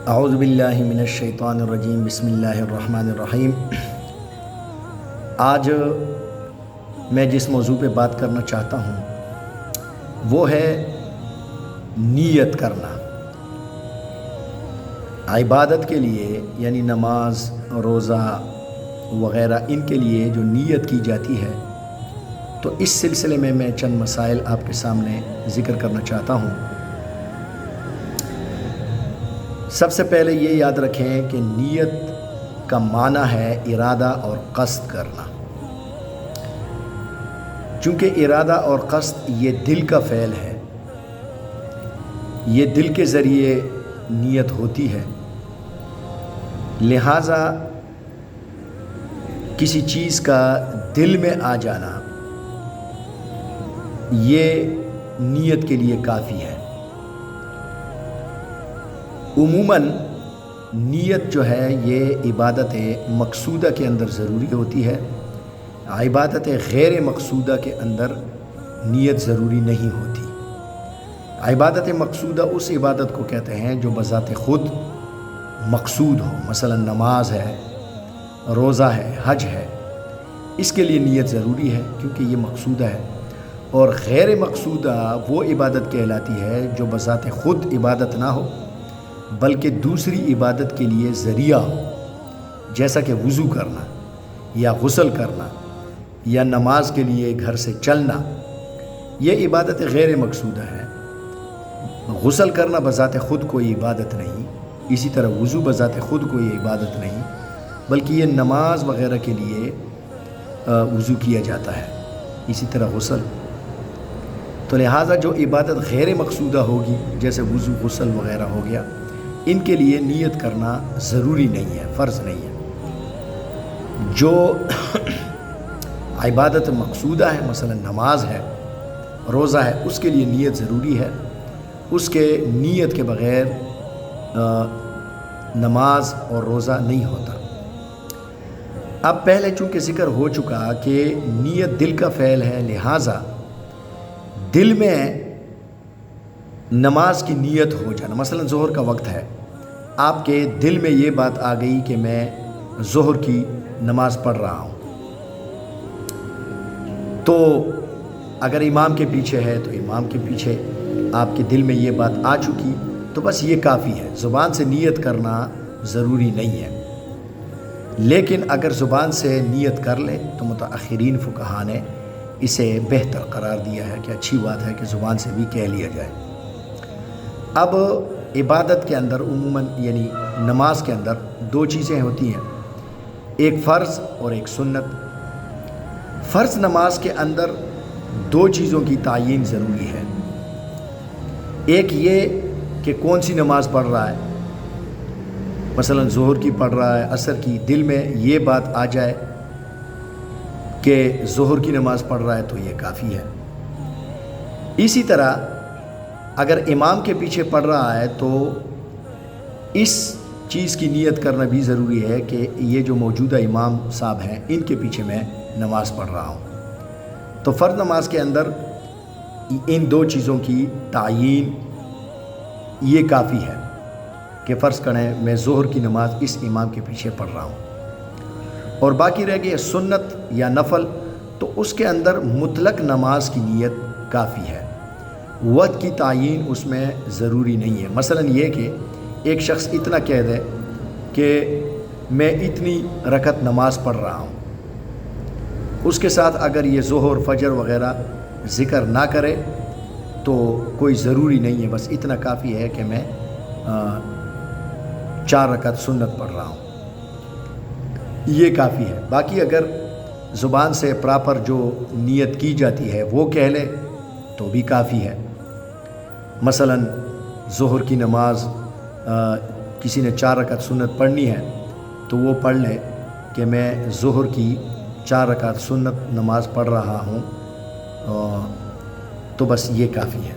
اعوذ باللہ من الشیطان الرجیم، بسم اللہ الرحمن الرحیم۔ آج میں جس موضوع پہ بات کرنا چاہتا ہوں وہ ہے نیت کرنا۔ عبادت کے لیے یعنی نماز، روزہ وغیرہ ان کے لیے جو نیت کی جاتی ہے، تو اس سلسلے میں چند مسائل آپ کے سامنے ذکر کرنا چاہتا ہوں۔ سب سے پہلے یہ یاد رکھیں کہ نیت کا معنی ہے ارادہ اور قصد کرنا۔ چونکہ ارادہ اور قصد یہ دل کا فعل ہے، یہ دل کے ذریعے نیت ہوتی ہے، لہٰذا کسی چیز کا دل میں آ جانا یہ نیت کے لیے کافی ہے۔ عموماً نیت جو ہے یہ عبادت مقصودہ کے اندر ضروری ہوتی ہے، عبادت غیر مقصودہ کے اندر نیت ضروری نہیں ہوتی۔ عبادت مقصودہ اس عبادت کو کہتے ہیں جو بذات خود مقصود ہو، مثلا نماز ہے، روزہ ہے، حج ہے، اس کے لیے نیت ضروری ہے کیونکہ یہ مقصودہ ہے۔ اور غیر مقصودہ وہ عبادت کہلاتی ہے جو بذات خود عبادت نہ ہو بلکہ دوسری عبادت کے لیے ذریعہ ہو، جیسا کہ وضو کرنا یا غسل کرنا یا نماز کے لیے گھر سے چلنا، یہ عبادت غیر مقصودہ ہے۔ غسل کرنا بذات خود کوئی عبادت نہیں، اسی طرح وضو بذات خود کوئی عبادت نہیں، بلکہ یہ نماز وغیرہ کے لیے وضو کیا جاتا ہے، اسی طرح غسل۔ تو لہٰذا جو عبادت غیر مقصودہ ہوگی جیسے وضو، غسل وغیرہ ہو گیا، ان کے لیے نیت کرنا ضروری نہیں ہے، فرض نہیں ہے۔ جو عبادت مقصودہ ہے، مثلا نماز ہے، روزہ ہے، اس کے لیے نیت ضروری ہے، اس کے نیت کے بغیر نماز اور روزہ نہیں ہوتا۔ اب پہلے چونکہ ذکر ہو چکا کہ نیت دل کا فعل ہے، لہٰذا دل میں نماز کی نیت ہو جانا، مثلا ظہر کا وقت ہے، آپ کے دل میں یہ بات آ گئی کہ میں ظہر کی نماز پڑھ رہا ہوں، تو اگر امام کے پیچھے ہے تو امام کے پیچھے آپ کے دل میں یہ بات آ چکی تو بس یہ کافی ہے، زبان سے نیت کرنا ضروری نہیں ہے۔ لیکن اگر زبان سے نیت کر لے تو متأخرین فقہا نے اسے بہتر قرار دیا ہے کہ اچھی بات ہے کہ زبان سے بھی کہہ لیا جائے۔ اب عبادت کے اندر عموماً یعنی نماز کے اندر دو چیزیں ہوتی ہیں، ایک فرض اور ایک سنت۔ فرض نماز کے اندر دو چیزوں کی تعیین ضروری ہے، ایک یہ کہ کون سی نماز پڑھ رہا ہے، مثلا ظہر کی پڑھ رہا ہے، عصر کی، دل میں یہ بات آ جائے کہ ظہر کی نماز پڑھ رہا ہے تو یہ کافی ہے۔ اسی طرح اگر امام کے پیچھے پڑھ رہا ہے تو اس چیز کی نیت کرنا بھی ضروری ہے کہ یہ جو موجودہ امام صاحب ہیں ان کے پیچھے میں نماز پڑھ رہا ہوں۔ تو فرض نماز کے اندر ان دو چیزوں کی تعیین یہ کافی ہے کہ فرض کریں میں ظہر کی نماز اس امام کے پیچھے پڑھ رہا ہوں، اور باقی رہ گئی سنت یا نفل، تو اس کے اندر مطلق نماز کی نیت کافی ہے، وقت کی تعیین اس میں ضروری نہیں ہے۔ مثلا یہ کہ ایک شخص اتنا کہہ دے کہ میں اتنی رکعت نماز پڑھ رہا ہوں، اس کے ساتھ اگر یہ ظہر، فجر وغیرہ ذکر نہ کرے تو کوئی ضروری نہیں ہے، بس اتنا کافی ہے کہ میں 4 رکعت سنت پڑھ رہا ہوں، یہ کافی ہے۔ باقی اگر زبان سے پراپر جو نیت کی جاتی ہے وہ کہہ لے تو بھی کافی ہے۔ مثلا ظہر کی نماز کسی نے 4 رکعت سنت پڑھنی ہے تو وہ پڑھ لے کہ میں ظہر کی 4 رکعت سنت نماز پڑھ رہا ہوں، تو بس یہ کافی ہے۔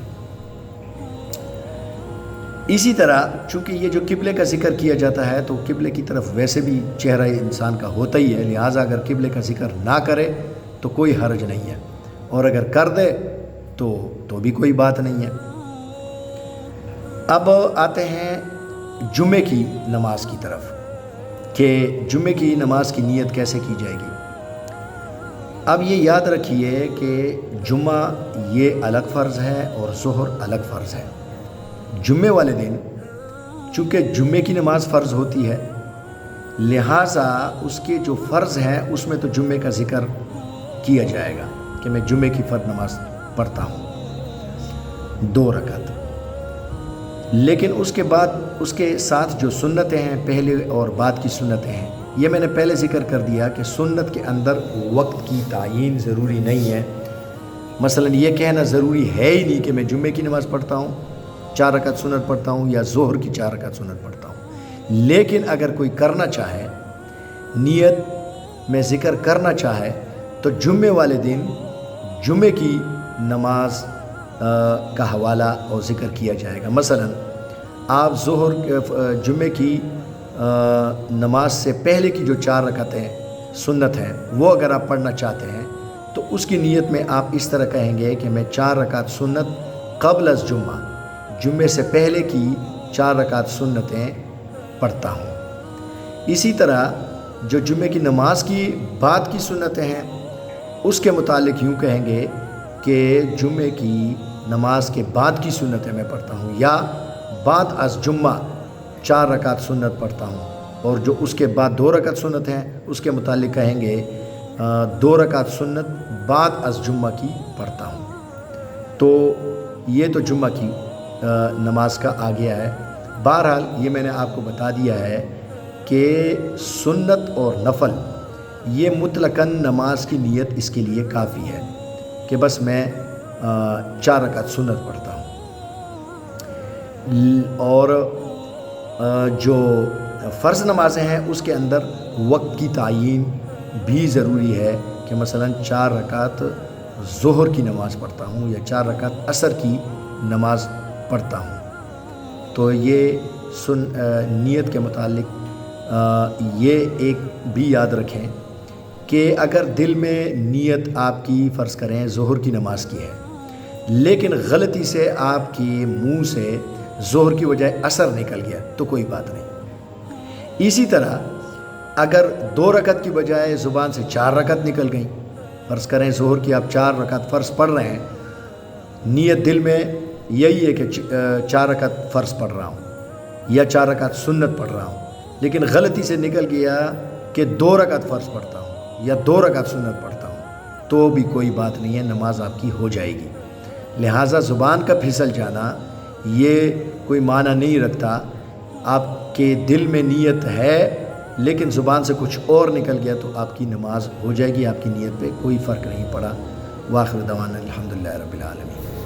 اسی طرح چونکہ یہ جو قبلے کا ذکر کیا جاتا ہے تو قبلے کی طرف ویسے بھی چہرہ انسان کا ہوتا ہی ہے، لہٰذا اگر قبلے کا ذکر نہ کرے تو کوئی حرج نہیں ہے، اور اگر کر دے تو بھی کوئی بات نہیں ہے۔ اب آتے ہیں جمعے کی نماز کی طرف کہ جمعے کی نماز کی نیت کیسے کی جائے گی۔ اب یہ یاد رکھیے کہ جمعہ یہ الگ فرض ہے اور ظہر الگ فرض ہے۔ جمعے والے دن چونکہ جمعے کی نماز فرض ہوتی ہے، لہٰذا اس کے جو فرض ہیں اس میں تو جمعے کا ذکر کیا جائے گا کہ میں جمعے کی فرض نماز پڑھتا ہوں 2 رکعت، لیکن اس کے بعد اس کے ساتھ جو سنتیں ہیں پہلے اور بعد کی سنتیں ہیں، یہ میں نے پہلے ذکر کر دیا کہ سنت کے اندر وقت کی تعیین ضروری نہیں ہے۔ مثلا یہ کہنا ضروری ہے ہی نہیں کہ میں جمعے کی نماز پڑھتا ہوں 4 رکعت سنت پڑھتا ہوں یا ظہر کی 4 رکعت سنت پڑھتا ہوں، لیکن اگر کوئی کرنا چاہے، نیت میں ذکر کرنا چاہے، تو جمعے والے دن جمعے کی نماز کا حوالہ اور ذکر کیا جائے گا۔ مثلا آپ جمعے کی نماز سے پہلے کی جو 4 رکعتیں سنت ہیں وہ اگر آپ پڑھنا چاہتے ہیں تو اس کی نیت میں آپ اس طرح کہیں گے کہ میں 4 رکعت سنت قبل از جمعہ، جمعے سے پہلے کی 4 رکعت سنتیں پڑھتا ہوں۔ اسی طرح جو جمعے کی نماز کی بعد کی سنتیں ہیں اس کے متعلق یوں کہیں گے کہ جمعے کی نماز کے بعد کی سنتیں میں پڑھتا ہوں، یا بعد از جمعہ 4 رکعت سنت پڑھتا ہوں، اور جو اس کے بعد 2 رکعت سنت ہیں اس کے متعلق کہیں گے 2 رکعت سنت بعد از جمعہ کی پڑھتا ہوں۔ تو یہ تو جمعہ کی نماز کا آ گیا ہے۔ بہرحال یہ میں نے آپ کو بتا دیا ہے کہ سنت اور نفل یہ مطلقاً نماز کی نیت اس کے لیے کافی ہے کہ بس میں 4 رکعت سنت پڑھتا ہوں۔ اور جو فرض نمازیں ہیں اس کے اندر وقت کی تعیین بھی ضروری ہے کہ مثلا 4 رکعت ظہر کی نماز پڑھتا ہوں یا 4 رکعت عصر کی نماز پڑھتا ہوں۔ تو یہ نیت کے متعلق یہ ایک بھی یاد رکھیں کہ اگر دل میں نیت آپ کی فرض کریں ظہر کی نماز کی ہے، لیکن غلطی سے آپ کی منہ سے ظہر کی بجائے عصر نکل گیا تو کوئی بات نہیں۔ اسی طرح اگر 2 رکعت کی بجائے زبان سے 4 رکعت نکل گئیں، فرض کریں ظہر کی آپ 4 رکعت فرض پڑھ رہے ہیں، نیت دل میں یہی ہے کہ 4 رکعت فرض پڑھ رہا ہوں یا 4 رکعت سنت پڑھ رہا ہوں، لیکن غلطی سے نکل گیا کہ 2 رکعت فرض پڑھتا ہوں یا 2 رکعت سنت پڑھتا ہوں، تو بھی کوئی بات نہیں ہے، نماز آپ کی ہو جائے گی۔ لہٰذا زبان کا پھسل جانا یہ کوئی معنی نہیں رکھتا۔ آپ کے دل میں نیت ہے لیکن زبان سے کچھ اور نکل گیا تو آپ کی نماز ہو جائے گی، آپ کی نیت پہ کوئی فرق نہیں پڑا۔ وآخر دعوانا الحمدللہ رب العالمین۔